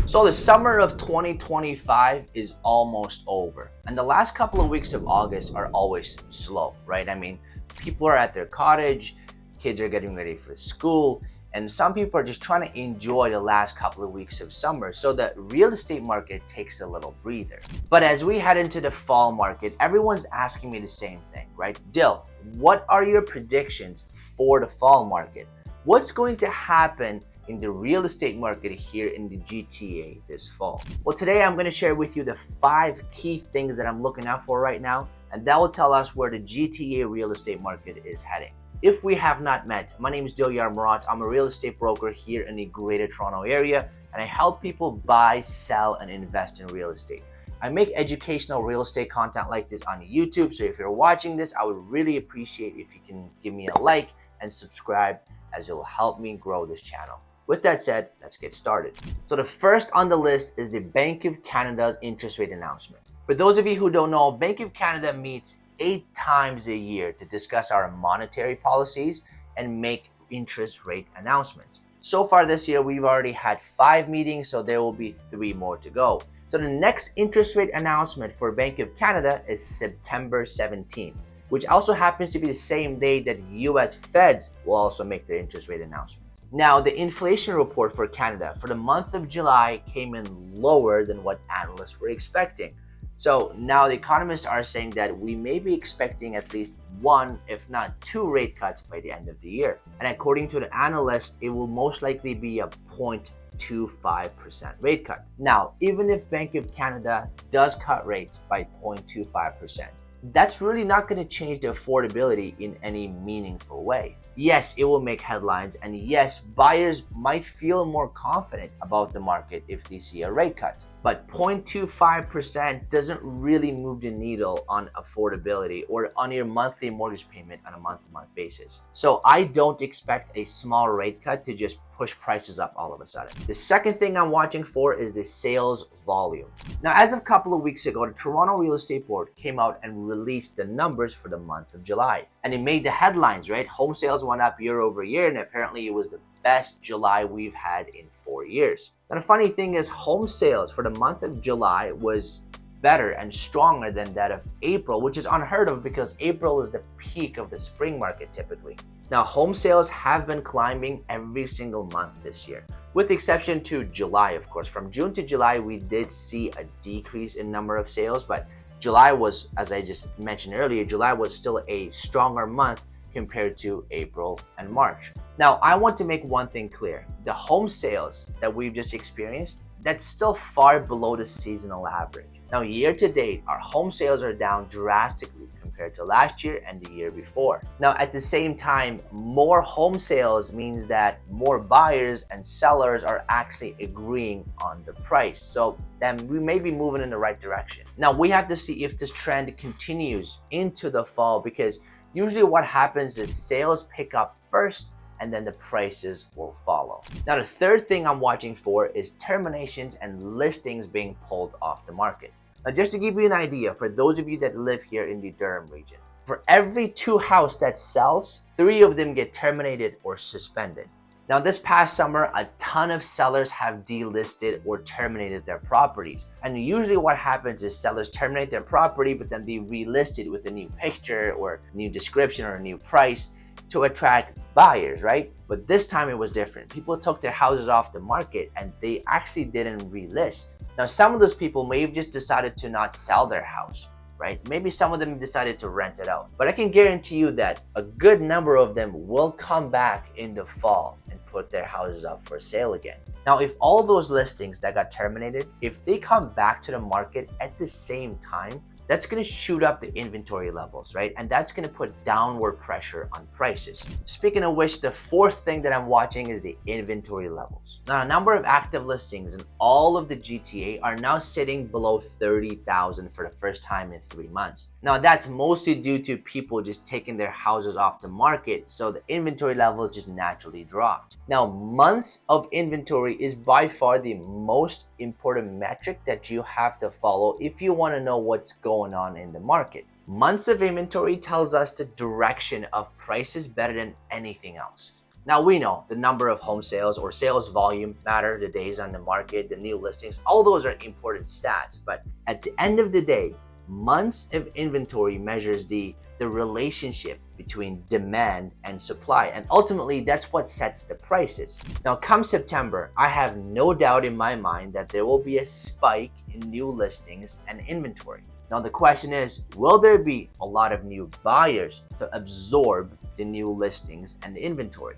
So the summer of 2025 is almost over, and the last couple of weeks of August are always slow, right? I mean, people are at their cottage, kids are getting ready for school, and some people are just trying to enjoy the last couple of weeks of summer, so the real estate market takes a little breather. But as we head into the fall market, everyone's asking me the same thing, right? Dill, what are your predictions for the fall market? What's going to happen in the real estate market here in the GTA this fall? Well, today I'm going to share with you the 5 key things that I'm looking out for right now, and that will tell us where the GTA real estate market is heading. If we have not met, my name is Durham Region. I'm a real estate broker here in the Greater Toronto area, and I help people buy, sell, and invest in real estate. I make educational real estate content like this on YouTube, so if you're watching this, I would really appreciate if you can give me a like and subscribe, as it will help me grow this channel. With that said, let's get started. So the first on the list is the Bank of Canada's interest rate announcement. For those of you who don't know, Bank of Canada meets 8 times a year to discuss our monetary policies and make interest rate announcements. So far this year, we've already had 5 meetings, so there will be 3 more to go. So the next interest rate announcement for Bank of Canada is September 17th, which also happens to be the same day that US Feds will also make their interest rate announcement. Now, the inflation report for Canada for the month of July came in lower than what analysts were expecting. So now the economists are saying that we may be expecting at least 1, if not 2 rate cuts by the end of the year. And according to the analyst, it will most likely be a 0.25% rate cut. Now, even if Bank of Canada does cut rates by 0.25%, that's really not going to change the affordability in any meaningful way. Yes, it will make headlines, and yes, buyers might feel more confident about the market if they see a rate cut. But 0.25% doesn't really move the needle on affordability or on your monthly mortgage payment on a month-to-month basis. So I don't expect a small rate cut to just push prices up all of a sudden. The second thing I'm watching for is the sales volume. Now, as of a couple of weeks ago, the Toronto Real Estate Board came out and released the numbers for the month of July. And it made the headlines, right? Home sales went up year over year, and apparently it was the best July we've had in 4 years. Now, the funny thing is, home sales for the month of July was better and stronger than that of April, which is unheard of because April is the peak of the spring market typically. Now, home sales have been climbing every single month this year, with the exception to July, of course. From June to July, we did see a decrease in number of sales, but July was, as I just mentioned earlier, July was still a stronger month compared to April and March. Now, I want to make one thing clear. The home sales that we've just experienced, that's still far below the seasonal average. Now, year to date, our home sales are down drastically compared to last year and the year before. Now, at the same time, more home sales means that more buyers and sellers are actually agreeing on the price. So then we may be moving in the right direction. Now, we have to see if this trend continues into the fall, because usually what happens is sales pick up first and then the prices will follow. Now, the third thing I'm watching for is terminations and listings being pulled off the market. Now, just to give you an idea, for those of you that live here in the Durham region, for every 2 houses that sells, 3 of them get terminated or suspended. Now, this past summer, a ton of sellers have delisted or terminated their properties. And usually what happens is sellers terminate their property, but then they relist it with a new picture or new description or a new price to attract buyers, right? But this time it was different. People took their houses off the market and they actually didn't relist. Now, some of those people may have just decided to not sell their house, right? Maybe some of them decided to rent it out. But I can guarantee you that a good number of them will come back in the fall and put their houses up for sale again. Now, if all those listings that got terminated, if they come back to the market at the same time, that's going to shoot up the inventory levels, right? And that's going to put downward pressure on prices. Speaking of which, the fourth thing that I'm watching is the inventory levels. Now, a number of active listings in all of the GTA are now sitting below 30,000 for the first time in 3 months. Now, that's mostly due to people just taking their houses off the market, so the inventory levels just naturally dropped. Now, months of inventory is by far the most important metric that you have to follow if you want to know what's going on in the market. Months of inventory tells us the direction of prices better than anything else. Now we know the number of home sales or sales volume matter, the days on the market, the new listings, all those are important stats. But at the end of the day, months of inventory measures the relationship between demand and supply. And ultimately, that's what sets the prices. Now, come September, I have no doubt in my mind that there will be a spike in new listings and inventory. Now, the question is, will there be a lot of new buyers to absorb the new listings and the inventory?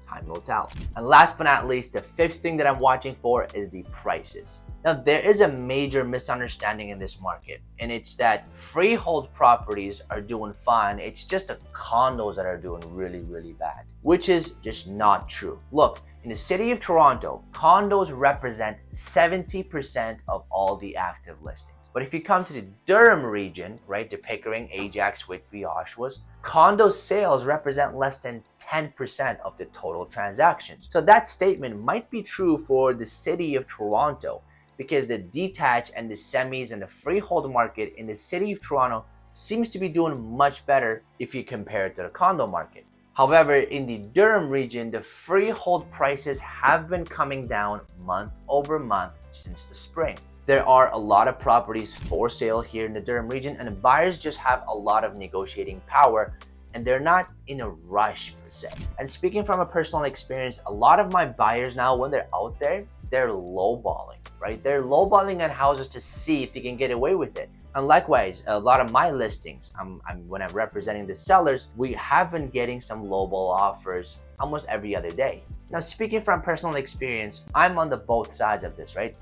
Time will tell. And last but not least, the fifth thing that I'm watching for is the prices. Now, there is a major misunderstanding in this market, and it's that freehold properties are doing fine. It's just the condos that are doing really, really bad, which is just not true. Look, in the city of Toronto, condos represent 70% of all the active listings. But if you come to the Durham region, right, the Pickering, Ajax, Whitby, Oshawas, condo sales represent less than 10% of the total transactions. So that statement might be true for the city of Toronto, because the detached and the semis and the freehold market in the city of Toronto seems to be doing much better if you compare it to the condo market. However, in the Durham region, the freehold prices have been coming down month over month since the spring. There are a lot of properties for sale here in the Durham region, and buyers just have a lot of negotiating power, and they're not in a rush per se. And speaking from a personal experience, a lot of my buyers now, when they're out there, they're lowballing, right? They're lowballing on houses to see if they can get away with it. And likewise, a lot of my listings, when I'm representing the sellers, we have been getting some lowball offers almost every other day. Now, speaking from personal experience, I'm on the both sides of this, right?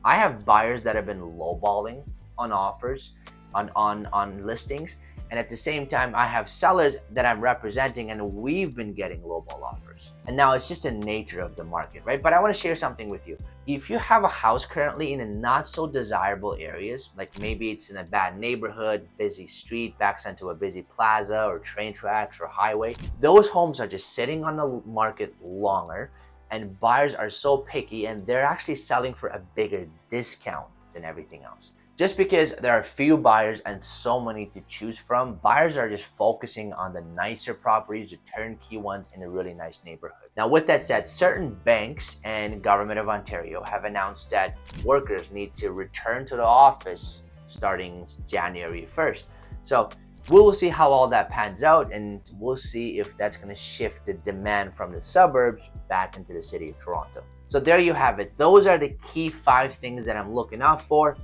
I have buyers that have been lowballing on offers, on listings, and at the same time, I have sellers that I'm representing, and we've been getting lowball offers. And now it's just the nature of the market, right? But I want to share something with you. If you have a house currently in a not so desirable areas, like maybe it's in a bad neighborhood, busy street, backs into a busy plaza or train tracks or highway, those homes are just sitting on the market longer, and buyers are so picky, and they're actually selling for a bigger discount than everything else. Just because there are few buyers and so many to choose from, buyers are just focusing on the nicer properties, the turnkey ones in a really nice neighborhood. Now, with that said, certain banks and Government of Ontario have announced that workers need to return to the office starting January 1st. So we'll see how all that pans out, and we'll see if that's going to shift the demand from the suburbs back into the city of Toronto. So there you have it. Those are the key 5 things that I'm looking out for: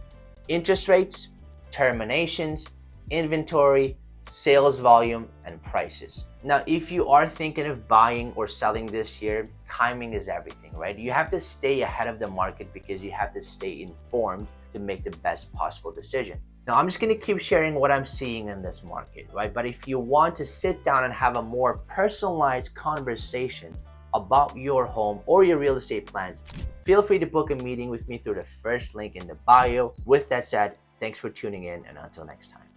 interest rates, terminations, inventory, sales volume, and prices. Now, if you are thinking of buying or selling this year, timing is everything, right? You have to stay ahead of the market because you have to stay informed to make the best possible decision. Now, I'm just going to keep sharing what I'm seeing in this market, right? But if you want to sit down and have a more personalized conversation about your home or your real estate plans, feel free to book a meeting with me through the first link in the bio. With that said, thanks for tuning in, and until next time.